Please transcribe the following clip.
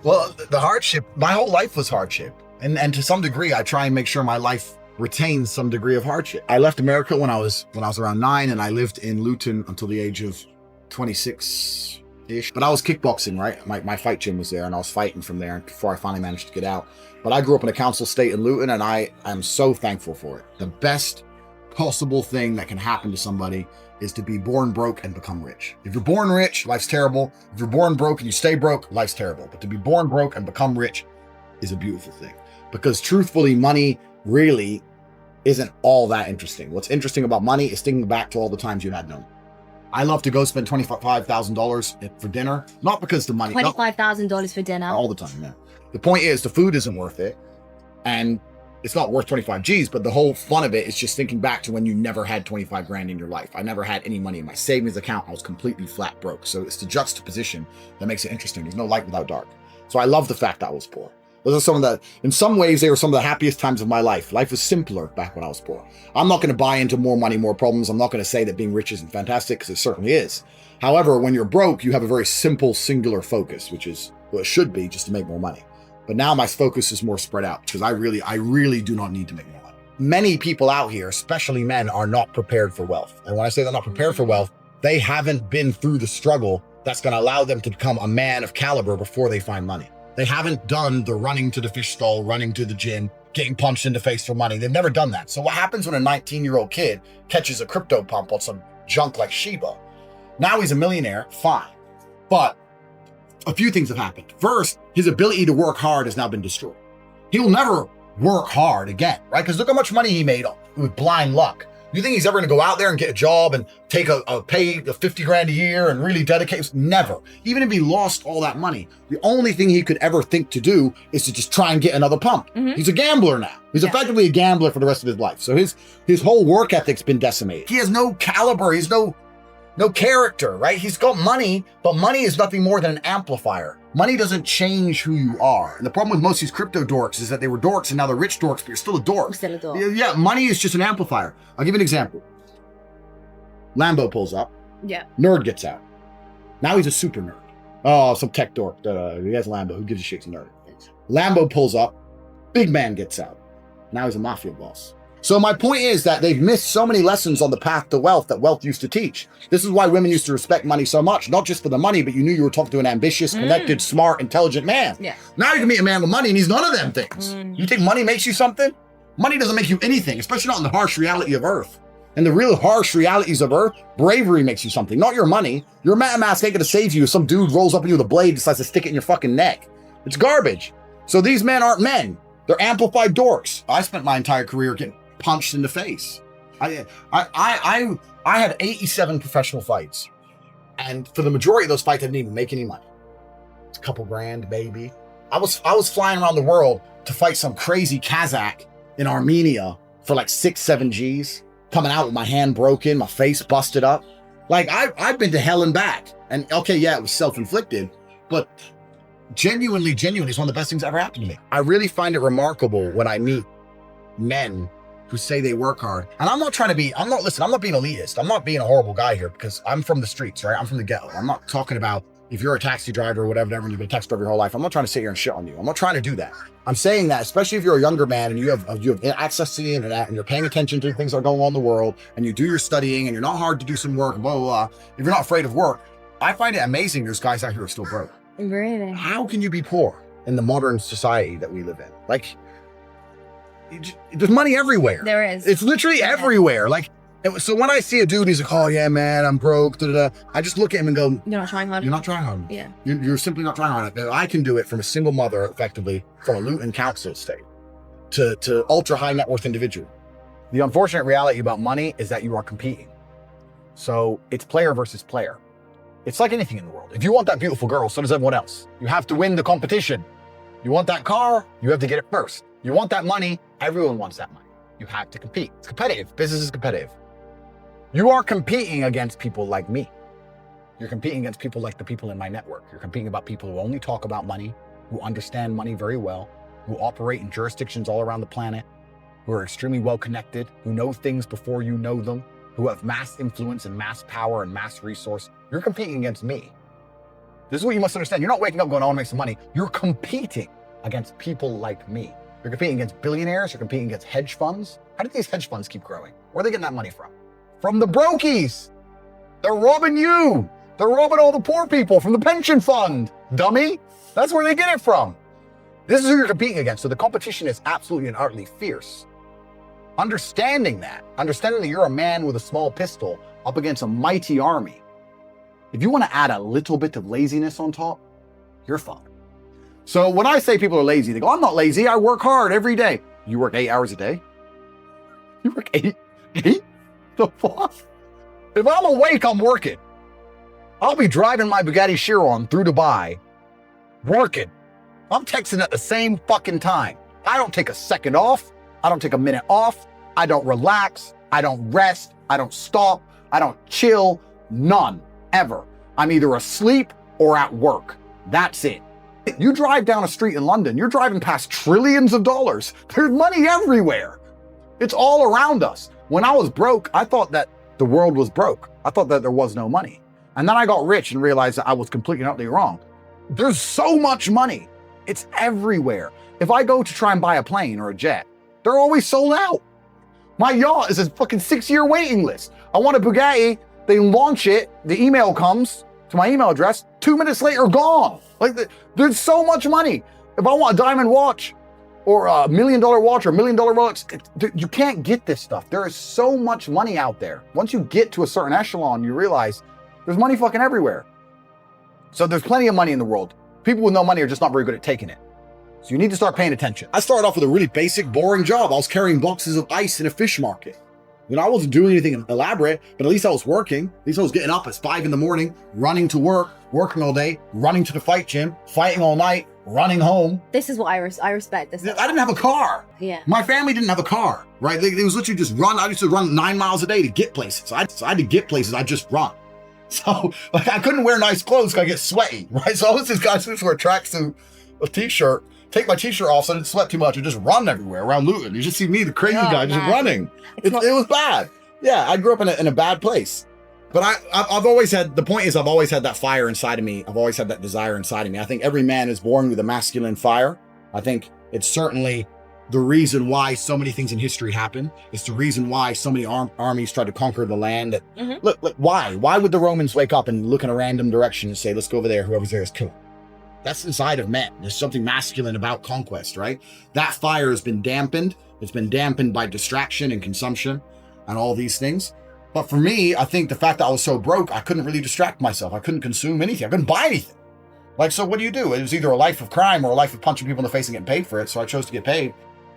Well, the hardship, my whole life was hardship. And to some degree, I try and make sure my life retains some degree of hardship. I left America when I was around 9, and I lived in Luton until the age of 26-ish. But I was kickboxing, right? My fight gym was there, and I was fighting from there before I finally managed to get out. But I grew up in a council estate in Luton, and I am so thankful for it. The best possible thing that can happen to somebody is to be born broke and become rich. If you're born rich, life's terrible. If you're born broke and you stay broke, life's terrible. But to be born broke and become rich is a beautiful thing. Because truthfully, money really isn't all that interesting. What's interesting about money is thinking back to all the times you had none. I love to go spend $25,000 for dinner, not because the money. $25,000 for dinner? All the time, yeah. The point is, the food isn't worth it. And it's not worth 25 G's, but the whole fun of it is just thinking back to when you never had 25 grand in your life. I never had any money in my savings account. I was completely flat broke. So it's the juxtaposition that makes it interesting. There's no light without dark. So I love the fact that I was poor. Those are some of the, in some ways, they were some of the happiest times of my life. Life was simpler back when I was poor. I'm not going to buy into more money, more problems. I'm not going to say that being rich isn't fantastic, because it certainly is. However, when you're broke, you have a very simple, singular focus, which is what it should be, just to make more money. But now my focus is more spread out, because I really do not need to make more money. Many people out here, especially men, are not prepared for wealth. And when I say they're not prepared for wealth, they haven't been through the struggle that's going to allow them to become a man of caliber before they find money. They haven't done the running to the fish stall, running to the gym, getting punched in the face for money. They've never done that. So what happens when a 19-year-old kid catches a crypto pump on some junk like Shiba? Now he's a millionaire, fine. But a few things have happened. First, his ability to work hard has now been destroyed. He'll never work hard again, right? Because look how much money he made with blind luck. You think he's ever going to go out there and get a job and take a pay of 50 grand a year and really dedicate? Never. Even if he lost all that money, the only thing he could ever think to do is to just try and get another pump. Mm-hmm. He's a gambler now. He's effectively a gambler for the rest of his life. So his whole work ethic's been decimated. He has no caliber. He's no character, right? He's got money, but money is nothing more than an amplifier. Money doesn't change who you are. And the problem with most of these crypto dorks is that they were dorks and now they're rich dorks, but you're still a dork. I'm still a dork. Yeah, money is just an amplifier. I'll give you an example. Lambo pulls up. Yeah. Nerd gets out. Now he's a super nerd. Oh, some tech dork. He has Lambo. Who gives a shit? He's a nerd. Lambo pulls up. Big man gets out. Now he's a mafia boss. So my point is that they've missed so many lessons on the path to wealth that wealth used to teach. This is why women used to respect money so much, not just for the money, but you knew you were talking to an ambitious, connected, smart, intelligent man. Yeah. Now you can meet a man with money and he's none of them things. You think money makes you something? Money doesn't make you anything, especially not in the harsh reality of Earth. And the real harsh realities of Earth, bravery makes you something, not your money. Your MetaMask ain't gonna save you if some dude rolls up on you with a blade and decides to stick it in your fucking neck. It's garbage. So these men aren't men. They're amplified dorks. I spent my entire career getting punched in the face. I had 87 professional fights. And for the majority of those fights, I didn't even make any money. It's a couple grand, maybe. I was flying around the world to fight some crazy Kazakh in Armenia for like 6-7 G's, coming out with my hand broken, my face busted up. Like I've been to hell and back. And okay, yeah, it was self-inflicted, but genuinely, it's one of the best things that ever happened to me. I really find it remarkable when I meet men who say they work hard. And I'm not being elitist. I'm not being a horrible guy here, because I'm from the streets, right? I'm from the ghetto. I'm not talking about if you're a taxi driver or whatever, and you've been a taxi driver your whole life. I'm not trying to sit here and shit on you. I'm not trying to do that. I'm saying that, especially if you're a younger man and you have access to the internet and you're paying attention to things that are going on in the world and you do your studying and you're not hard to do some work, blah, blah, blah. If you're not afraid of work, I find it amazing there's guys out here who are still broke. Really? How can you be poor in the modern society that we live in? Like, there's money everywhere. There is. It's literally everywhere. Like, so when I see a dude, he's like, oh yeah, man, I'm broke, da, da, da. I just look at him and go, you're not trying hard. You're not trying hard. Yeah. You're simply not trying hard. I can do it from a single mother, effectively, from a Luton council estate to ultra high net worth individual. The unfortunate reality about money is that you are competing. So it's player versus player. It's like anything in the world. If you want that beautiful girl, so does everyone else. You have to win the competition. You want that car, you have to get it first. You want that money, everyone wants that money. You have to compete. It's competitive. Business is competitive. You are competing against people like me. You're competing against people like the people in my network. You're competing about people who only talk about money, who understand money very well, who operate in jurisdictions all around the planet, who are extremely well connected, who know things before you know them, who have mass influence and mass power and mass resource. You're competing against me. This is what you must understand. You're not waking up going, I want to make some money. You're competing against people like me. You're competing against billionaires. You're competing against hedge funds. How did these hedge funds keep growing? Where are they getting that money from? From the brokies. They're robbing you. They're robbing all the poor people from the pension fund, dummy. That's where they get it from. This is who you're competing against. So the competition is absolutely and utterly fierce. Understanding that you're a man with a small pistol up against a mighty army. If you want to add a little bit of laziness on top, you're fucked. So when I say people are lazy, they go, I'm not lazy. I work hard every day. You work 8 hours a day? You work eight? The fuck? If I'm awake, I'm working. I'll be driving my Bugatti Chiron through Dubai, working. I'm texting at the same fucking time. I don't take a second off. I don't take a minute off. I don't relax. I don't rest. I don't stop. I don't chill. None, ever. I'm either asleep or at work. That's it. You drive down a street in London, you're driving past trillions of dollars. There's money everywhere. It's all around us. When I was broke, I thought that the world was broke. I thought that there was no money. And then I got rich and realized that I was completely and utterly wrong. There's so much money. It's everywhere. If I go to try and buy a plane or a jet, they're always sold out. My yacht is a fucking 6-year waiting list. I want a Bugatti, they launch it, the email comes to my email address, 2 minutes later, gone. Like, there's so much money. If I want a diamond watch or a $1 million watch or $1 million Rolex, you can't get this stuff. There is so much money out there. Once you get to a certain echelon, you realize there's money fucking everywhere. So there's plenty of money in the world. People with no money are just not very good at taking it. So you need to start paying attention. I started off with a really basic, boring job. I was carrying boxes of ice in a fish market. You know, I wasn't doing anything elaborate, but at least I was working. At least I was getting up at 5 in the morning, running to work, working all day, running to the fight gym, fighting all night, running home. This is what I respect. This. I didn't have a car. Yeah. My family didn't have a car, right? It was literally just run. I used to run 9 miles a day to get places. So I had to get places. I just run. So like I couldn't wear nice clothes because I get sweaty, right? So I was this guy who used to wear tracksuit, a t-shirt, take my t-shirt off so I didn't sweat too much and just run everywhere around Luton. You just see me, the crazy guy, just running. It was bad. Yeah, I grew up in a bad place. But I've always had, the point is I've always had that fire inside of me. I've always had that desire inside of me. I think every man is born with a masculine fire. I think it's certainly the reason why so many things in history happen. It's the reason why so many armies tried to conquer the land. Look, why? Why would the Romans wake up and look in a random direction and say, let's go over there, whoever's there is killed? That's inside of men. There's something masculine about conquest, right? That fire has been dampened. It's been dampened by distraction and consumption and all these things. But for me, I think the fact that I was so broke, I couldn't really distract myself. I couldn't consume anything. I couldn't buy anything. Like, so what do? It was either a life of crime or a life of punching people in the face and getting paid for it. So I chose to get paid.